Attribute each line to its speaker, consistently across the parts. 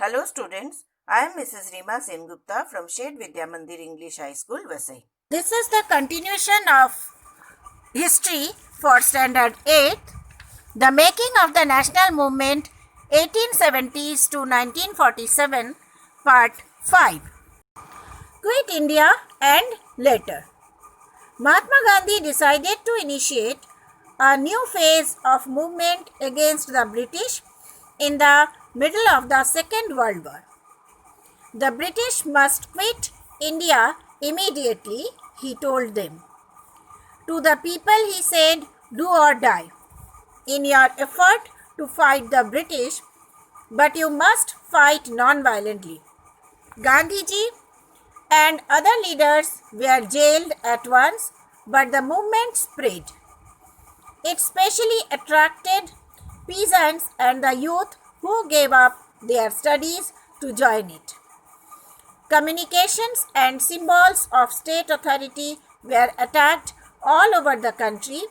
Speaker 1: Hello students, I am Mrs. Reema Sengupta from Shed Vidya Mandir English High School, Vasai. This is the continuation of history for standard 8, the making of the national movement 1870s to 1947, part 5. Quit India and later. Mahatma Gandhi decided to initiate a new phase of movement against the British in the middle of the Second World War. The British must quit India immediately, he told them. To the people he said, do or die in your effort to fight the British, but you must fight non-violently. Gandhiji and other leaders were jailed at once, but the movement spread. It specially attracted peasants and the youth who gave up their studies to join it. Communications and symbols of state authority were attacked all over the country.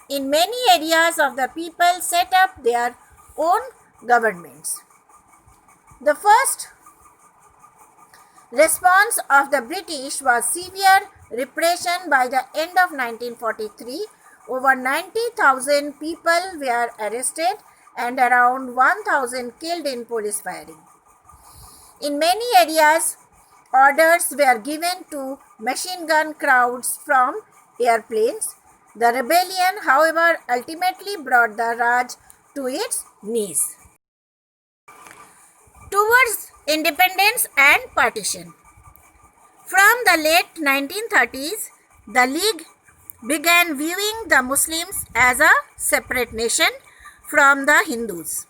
Speaker 1: In many areas of the people set up their own governments. The first response of the British was severe repression. By the end of 1943, over 90,000 people were arrested and around 1,000 killed in police firing. In many areas, orders were given to machine gun crowds from airplanes. The rebellion, however, ultimately brought the Raj to its knees. Towards independence and partition. From the late 1930s, the League began viewing the Muslims as a separate nation from the Hindus.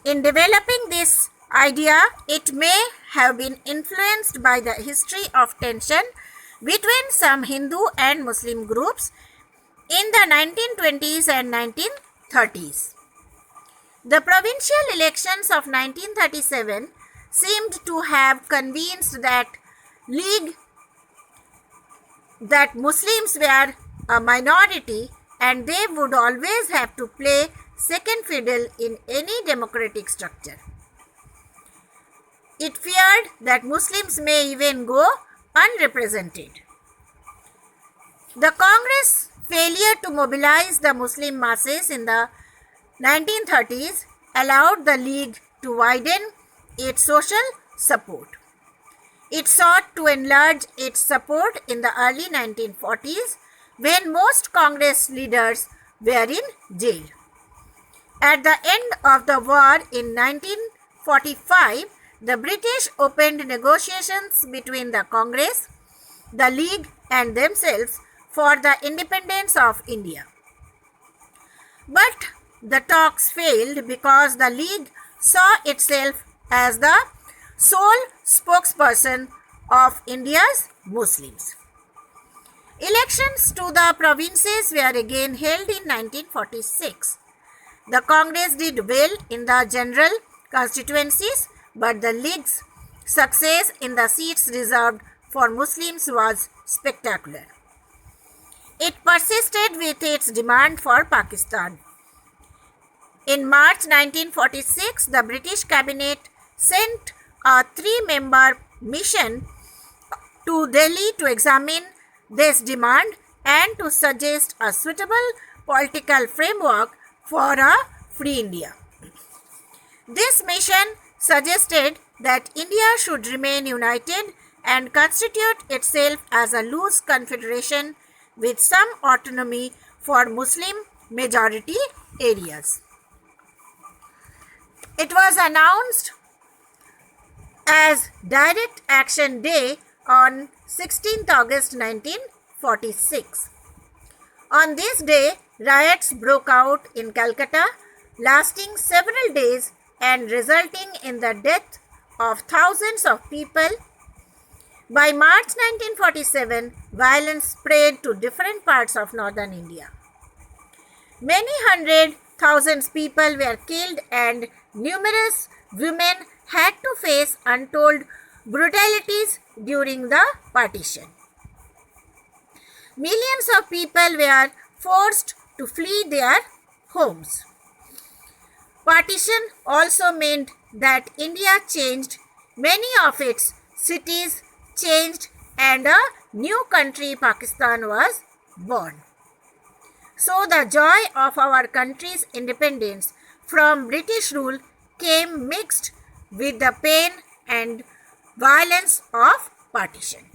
Speaker 1: In developing this idea, it may have been influenced by the history of tension between some Hindu and Muslim groups in the 1920s and 1930s. The provincial elections of 1937 seemed to have convinced that League that Muslims were a minority and they would always have to play second fiddle in any democratic structure. It feared that Muslims may even go unrepresented. The Congress failure to mobilize the Muslim masses in the 1930s allowed the League to widen its social support. It sought to enlarge its support in the early 1940s when most Congress leaders were in jail. At the end of the war in 1945, the British opened negotiations between the Congress, the League and themselves for the independence of India. But the talks failed because the League saw itself as the sole spokesperson of India's Muslims. Elections to the provinces were again held in 1946. The Congress did well in the general constituencies, but the League's success in the seats reserved for Muslims was spectacular. It persisted with its demand for Pakistan. In March 1946, the British cabinet sent a 3-member mission to Delhi to examine this demand and to suggest a suitable political framework for a free India. This mission suggested that India should remain united and constitute itself as a loose confederation with some autonomy for Muslim majority areas. It was announced as Direct Action Day on 16th August 1946. On this day, riots broke out in Calcutta, lasting several days and resulting in the death of thousands of people. By March 1947, violence spread to different parts of northern India. Many hundred thousands people were killed and numerous women had to face untold brutalities during the partition. Millions of people were forced to flee their homes. Partition also meant that India changed, many of its cities changed, and a new country, Pakistan, was born. So, the joy of our country's independence from British rule came mixed with the pain and violence of partition.